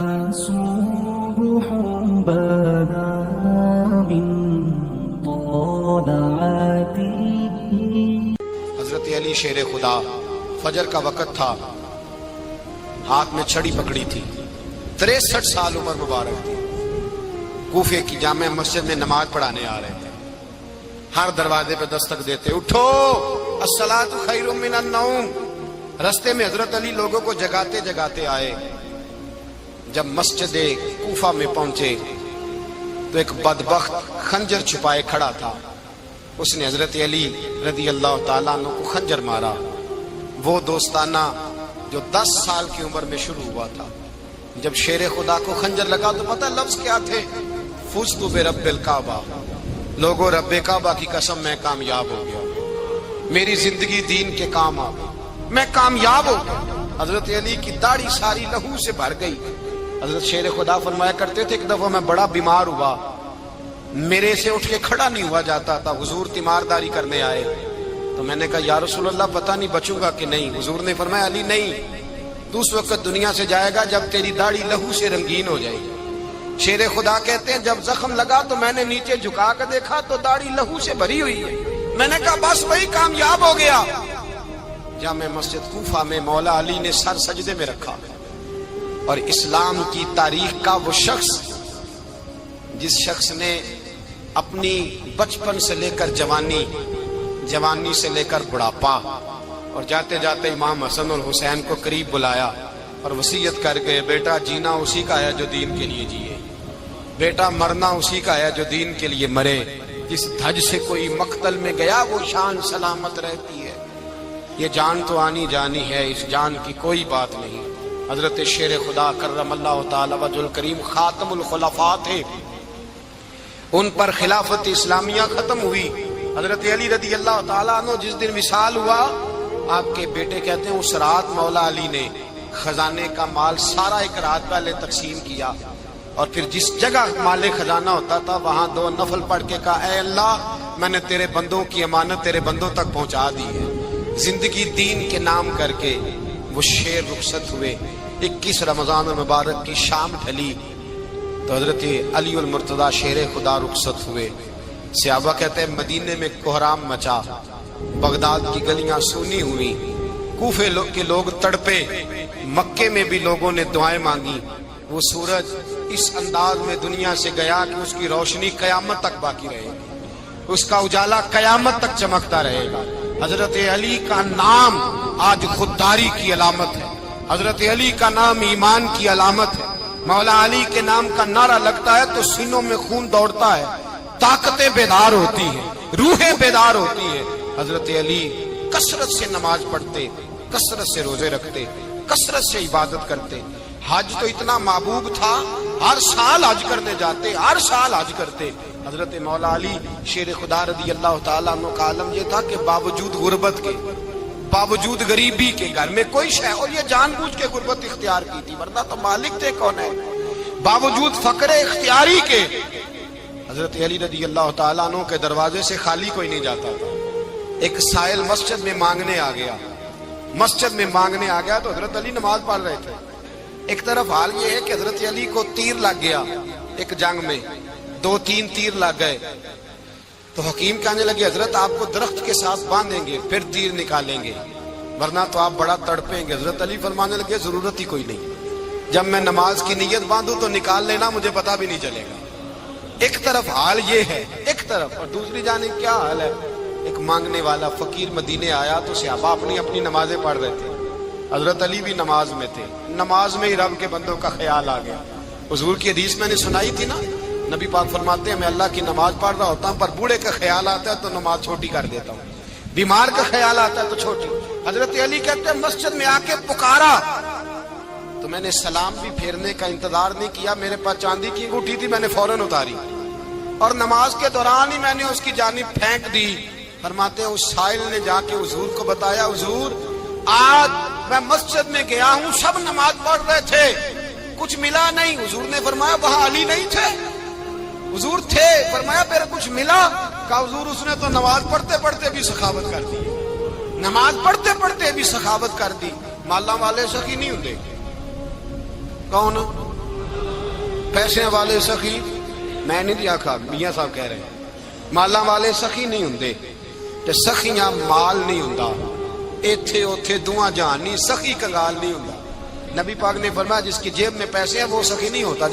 صبح بدا من طلعته. حضرت علی شیر خدا، فجر کا وقت تھا، ہاتھ میں چھڑی پکڑی تھی، 63 سال عمر مبارک تھی، کوفے کی جامع مسجد میں نماز پڑھانے آ رہے تھے، ہر دروازے پہ دستک دیتے، اٹھو الصلاۃ خیر من النوم. رستے میں حضرت علی لوگوں کو جگاتے جگاتے آئے. جب مسجد کوفہ میں پہنچے تو ایک بدبخت خنجر چھپائے کھڑا تھا، اس نے حضرت علی رضی اللہ تعالیٰ عنہ کو خنجر مارا. وہ دوستانہ جو 10 سال کی عمر میں شروع ہوا تھا. جب شیر خدا کو خنجر لگا تو پتہ لفظ کیا تھے؟ فزت برب الکعبہ. لوگوں، رب کعبہ کی قسم میں کامیاب ہو گیا، میری زندگی دین کے کام آ گئی، میں کامیاب ہو گیا. حضرت علی کی داڑھی ساری لہو سے بھر گئی. حضرت شیر خدا فرمایا کرتے تھے، ایک دفعہ میں بڑا بیمار ہوا، میرے سے اٹھ کے کھڑا نہیں ہوا جاتا تھا. حضور تیمارداری کرنے آئے تو میں نے کہا یا رسول اللہ پتہ نہیں بچوں گا کہ نہیں. حضور نے فرمایا علی نہیں، تو اس وقت دنیا سے جائے گا جب تیری داڑھی لہو سے رنگین ہو جائے گی. شیر خدا کہتے ہیں جب زخم لگا تو میں نے نیچے جھکا کر دیکھا تو داڑھی لہو سے بھری ہوئی ہے. میں نے کہا بس وہی کامیاب ہو گیا. جامع مسجد کوفہ میں مولا علی نے سر سجدے میں رکھا، اور اسلام کی تاریخ کا وہ شخص جس شخص نے اپنی بچپن سے لے کر جوانی، جوانی سے لے کر بڑھاپا، اور جاتے جاتے امام حسن اور حسین کو قریب بلایا اور وصیت کر گئے، بیٹا جینا اسی کا ہے جو دین کے لیے جیے، بیٹا مرنا اسی کا ہے جو دین کے لیے مرے. جس دھج سے کوئی مقتل میں گیا وہ شان سلامت رہتی ہے. یہ جان تو آنی جانی ہے، اس جان کی کوئی بات نہیں. حضرت شیر خدا کرم اللہ تعالی وجہ الکریم خاتم الخلفاء تھے، ان پر خلافت اسلامیہ ختم ہوئی. حضرت علی رضی اللہ تعالیٰ عنہ جس دن وصال ہوا، آپ کے بیٹے کہتے ہیں اس رات مولا علی نے خزانے کا مال سارا ایک رات پہلے تقسیم کیا، اور پھر جس جگہ مال خزانہ ہوتا تھا وہاں 2 نفل پڑھ کے کہا اے اللہ میں نے تیرے بندوں کی امانت تیرے بندوں تک پہنچا دی ہے. زندگی دین کے نام کر کے وہ شیر رخصت ہوئے. 21 رمضان المبارک کی شام ڈھلی تو حضرت علی المرتضی شیر خدا رخصت ہوئے. صحابہ کہتے ہیں مدینے میں کوہرام مچا، بغداد کی گلیاں سونی ہوئی، کوفے کے لوگ تڑپے، مکے میں بھی لوگوں نے دعائیں مانگی. وہ سورج اس انداز میں دنیا سے گیا کہ اس کی روشنی قیامت تک باقی رہے گی، اس کا اجالا قیامت تک چمکتا رہے گا. حضرت علی کا نام آج خودداری کی علامت ہے، حضرت علی کا نام ایمان کی علامت ہے. مولا علی کے نام کا نعرہ لگتا ہے تو سینوں میں خون دوڑتا ہے، طاقتیں بیدار ہوتی ہیں، روحیں بیدار ہوتی ہیں. حضرت علی کثرت سے نماز پڑھتے، کثرت سے روزے رکھتے، کثرت سے عبادت کرتے. حج تو اتنا محبوب تھا، ہر سال حج کرنے جاتے، ہر سال حج کرتے. حضرت مولا علی شیر خدا رضی اللہ تعالیٰ عنہ کا عالم یہ تھا کہ باوجود غربت کے، باوجود غریبی کے، گھر میں کوئی شے، اور یہ جان بوجھ کے غربت اختیار کی تھی ورنہ تو مالک تھے کون ہے، باوجود فقر اختیاری کے حضرت علی رضی اللہ تعالیٰ عنہ کے دروازے سے خالی کوئی نہیں جاتا تھا. ایک سائل مسجد میں مانگنے آ گیا، مسجد میں مانگنے آ گیا تو حضرت علی نماز پڑھ رہے تھے. ایک طرف حال یہ ہے کہ حضرت علی کو تیر لگ گیا ایک جنگ میں، 2-3 تیر لگ گئے تو حکیم کہنے لگے حضرت آپ کو درخت کے ساتھ باندھیں گے پھر تیر نکالیں گے ورنہ تو آپ بڑا تڑپیں گے. حضرت علی فرمانے لگے ضرورت ہی کوئی نہیں، جب میں نماز کی نیت باندھوں تو نکال لینا، مجھے پتہ بھی نہیں چلے گا. ایک طرف حال یہ ہے، ایک طرف، اور دوسری جانب کیا حال ہے؟ ایک مانگنے والا فقیر مدینے آیا تو صحابہ اپنی اپنی نمازیں پڑھ رہے تھے، حضرت علی بھی نماز میں تھے. نماز میں ہی رب کے بندوں کا خیال آ گیا. حضور کی حدیث میں نے سنائی تھی نا، نبی پاک فرماتے ہیں میں اللہ کی نماز پڑھ رہا ہوتا ہوں پر بوڑھے کا خیال آتا ہے تو نماز چھوٹی کر دیتا ہوں، بیمار کا خیال آتا ہے تو چھوٹی. حضرت علی کہتے ہیں مسجد میں آ کے پکارا تو میں نے سلام بھی پھیرنے کا انتظار نہیں کیا، میرے پاس چاندی کی انگوٹھی تھی، میں نے فوراً اتاری اور نماز کے دوران ہی میں نے اس کی جانب پھینک دی. فرماتے ہیں اس سائل نے جا کے حضور کو بتایا حضور آج میں مسجد میں گیا ہوں، سب نماز پڑھ رہے تھے، کچھ ملا نہیں. حضور نے فرمایا وہاں علی نہیں تھے؟ حضور تھے. فرمایا پھر کچھ ملا؟ کہا حضور اس نے تو نماز پڑھتے پڑھتے بھی سخاوت کر دی، نماز پڑھتے پڑھتے بھی سخاوت کر دی. مالا والے سخی نہیں ہوتے. کون؟ پیسے والے سخی میں نہیں آکھا، میاں صاحب کہہ رہے ہیں، مالاں والے سخی نہیں ہوندے تے سخیاں مال نہیں ہوندا، ایتھے اوتھے دعاں جہان نہیں، سخی کنگال نہیں ہوندا۔ نبی پاک نے فرمایا جس کی جیب میں پیسے ہیں وہ سخی نہیں ہوتا۔